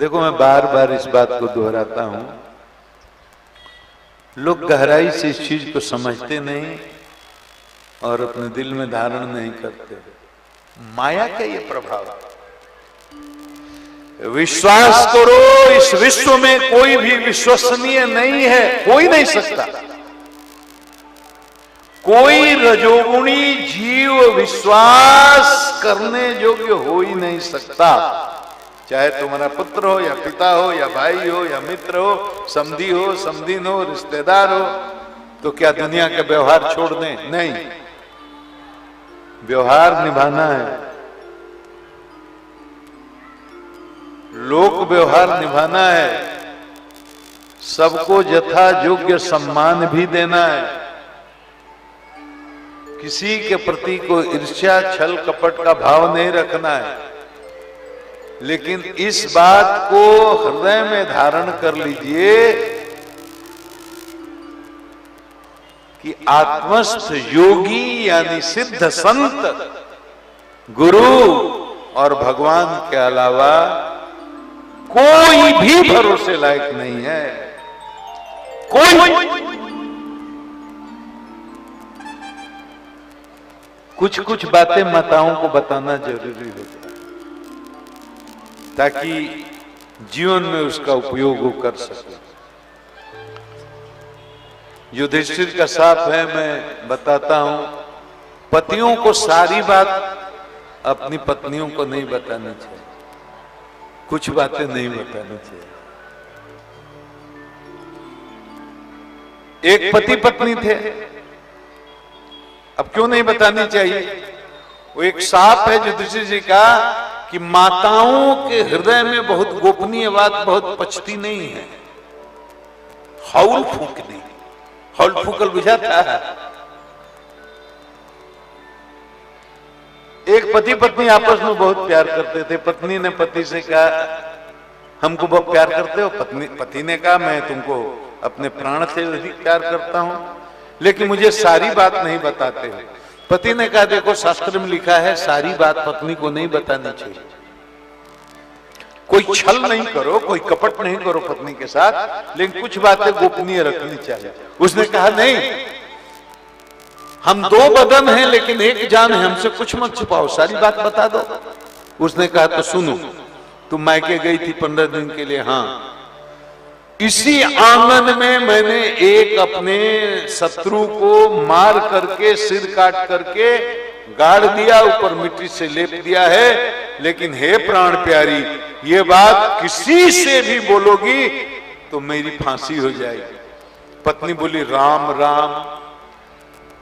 देखो, मैं बार बार इस बात को दोहराता हूं, लोग गहराई से इस चीज को समझते नहीं और अपने दिल में धारण नहीं करते। माया का ये प्रभाव। विश्वास करो, इस विश्व में कोई भी विश्वसनीय नहीं है, कोई नहीं सकता। कोई रजोगुणी जीव विश्वास करने योग्य हो ही नहीं सकता। चाहे तुम्हारा पुत्र हो या पिता हो या भाई हो या मित्र हो, समधी हो, समधीन हो, रिश्तेदार हो, तो क्या दुनिया के व्यवहार छोड़ दें? नहीं, व्यवहार निभाना है, लोक व्यवहार निभाना है, सबको यथा योग्य सम्मान भी देना है। किसी के प्रति कोई ईर्ष्या, छल, कपट का भाव नहीं रखना है। लेकिन इस बात को हृदय में धारण कर लीजिए कि आत्मस्थ योगी यानी सिद्ध संत, गुरु और भगवान के अलावा कोई भी भरोसे लायक नहीं है। कोई कुछ कुछ बातें माताओं को बताना जरूरी होता है ताकि जीवन में उसका उपयोग वो कर सके। युधिष्ठिर का साप है, मैं बताता हूं, पतियों को सारी बात अपनी पत्नियों को नहीं बतानी चाहिए, कुछ बातें नहीं बतानी चाहिए। एक पति पत्नी थे, अब क्यों नहीं बतानी चाहिए? वो एक साप है युधिष्ठिर जी का कि माताओं के हृदय में बहुत गोपनीय बात बहुत पचती नहीं है। हौल फूकनी, हौल फूकल बुझाता है। एक पति पत्नी आपस में बहुत प्यार करते थे। पत्नी ने पति से कहा, हमको बहुत प्यार करते हो? पति ने कहा, मैं तुमको अपने प्राण से अधिक प्यार करता हूं, लेकिन मुझे सारी बात नहीं बताते हो। पति ने कहा, देखो शास्त्र में लिखा है सारी बात पत्नी को नहीं बतानी चाहिए। कोई छल नहीं करो, कोई कपट नहीं करो पत्नी के साथ, लेकिन कुछ बातें गोपनीय रखनी चाहिए। उसने कहा, नहीं, हम दो बदन हैं लेकिन एक जान है, हमसे कुछ मत छुपाओ, सारी बात बता दो। उसने कहा, तो सुनो, तुम मायके गई थी 15 दिन के लिए। हाँ, इसी आंगन में मैंने एक अपने शत्रु को मार करके, सिर काट करके गाड़ दिया, ऊपर मिट्टी से लेप दिया है। लेकिन हे प्राण प्यारी, ये बात किसी से भी बोलोगी तो मेरी फांसी हो जाएगी। पत्नी बोली, राम राम,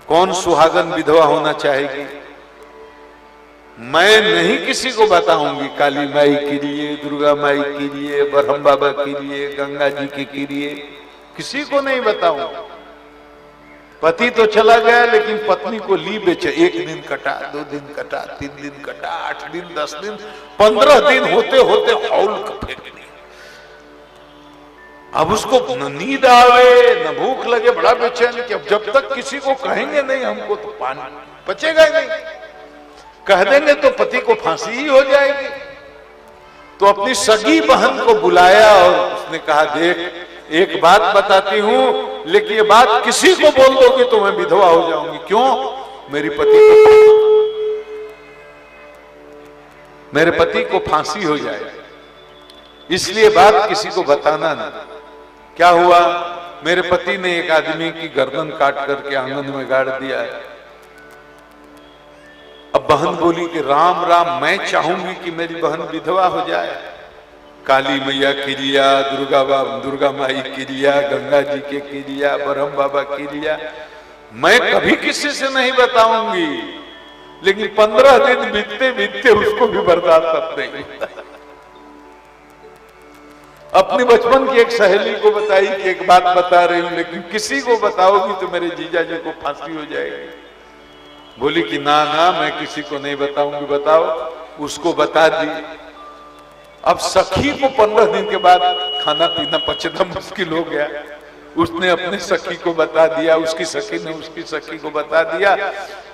कौन सुहागन विधवा होना चाहेगी? मैं नहीं किसी को बताऊंगी, काली माई के लिए, दुर्गा माई के लिए, ब्रह्म बाबा के लिए, गंगा जी के लिए, किसी को नहीं बताऊंगा। पति तो चला गया लेकिन पत्नी को ली बेचे। 1 दिन कटा, 2 दिन कटा, 3 दिन कटा, 8 दिन, 10 दिन, 15 दिन होते होते हौल फेंकनी। अब उसको न नींद आवे न भूख लगे, बड़ा बेचैन कि अब जब तक किसी को कहेंगे नहीं हमको तो पानी बचेगा ही नहीं, कह देंगे तो पति को फांसी ही हो जाएगी। तो अपनी सगी बहन को बुलाया और उसने कहा, देख, एक बात बताती हूं, लेकिन ये बात किसी को बोल दोगे तो मैं विधवा हो जाऊंगी। क्यों? मेरे पति को फांसी हो जाए, इसलिए बात किसी को बताना नहीं। क्या हुआ? मेरे पति ने एक आदमी की गर्दन काट करके आंगन में गाड़ दिया है। अब बहन बोली कि राम राम, मैं चाहूंगी कि मेरी बहन विधवा हो जाए। काली मैया की लिया, दुर्गा माई की लिया, गंगा जी के लिया, ब्रह्म बाबा की लिया, मैं कभी किसी से नहीं बताऊंगी। लेकिन 15 दिन बीतते बीतते उसको भी बर्दाश्त नहीं। अपनी बचपन की एक सहेली को बताई कि एक बात बता रही हूं, लेकिन किसी को बताओगी तो मेरे जीजा जी को फांसी हो जाएगी। बोली कि ना ना, मैं किसी को नहीं बताऊंगी। बताओ। उसको बता दी। अब सखी को 15 दिन के बाद खाना पीना पचना मुश्किल हो गया। उसने अपने सखी को बता दिया, उसकी सखी ने उसकी सखी को बता दिया।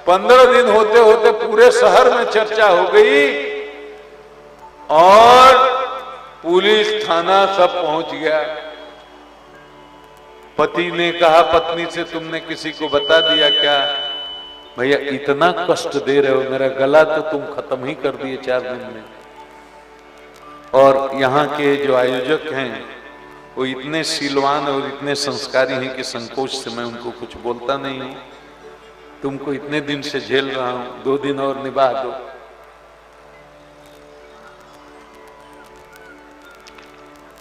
15 दिन होते होते पूरे शहर में चर्चा हो गई और पुलिस थाना सब पहुंच गया। पति ने कहा पत्नी से, तुमने किसी को बता दिया क्या? भैया इतना कष्ट दे रहे हो, मेरा गला तो तुम खत्म ही कर दिए 4 दिन में। और यहाँ के जो आयोजक हैं वो इतने शीलवान और इतने संस्कारी हैं कि संकोच से मैं उनको कुछ बोलता नहीं हूं। तुमको इतने दिन से झेल रहा हूं, 2 दिन और निभा दो।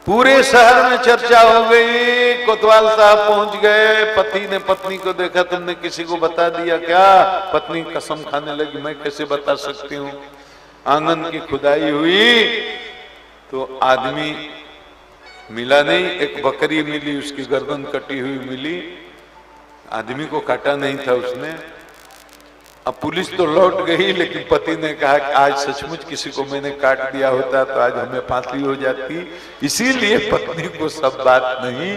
पूरे शहर में चर्चा हो गई, कोतवाल साहब पहुंच गए। पति ने पत्नी को देखा, तुमने किसी को बता दिया क्या? पत्नी कसम खाने लगी, मैं कैसे बता सकती हूँ। आंगन की खुदाई हुई तो आदमी मिला नहीं, एक बकरी मिली, उसकी गर्दन कटी हुई मिली, आदमी को काटा नहीं था उसने। अब पुलिस तो लौट गई, लेकिन पति ने कहा कि आज सचमुच किसी को मैंने काट दिया होता तो आज हमें फांसी हो जाती। इसीलिए पत्नी को सब बात नहीं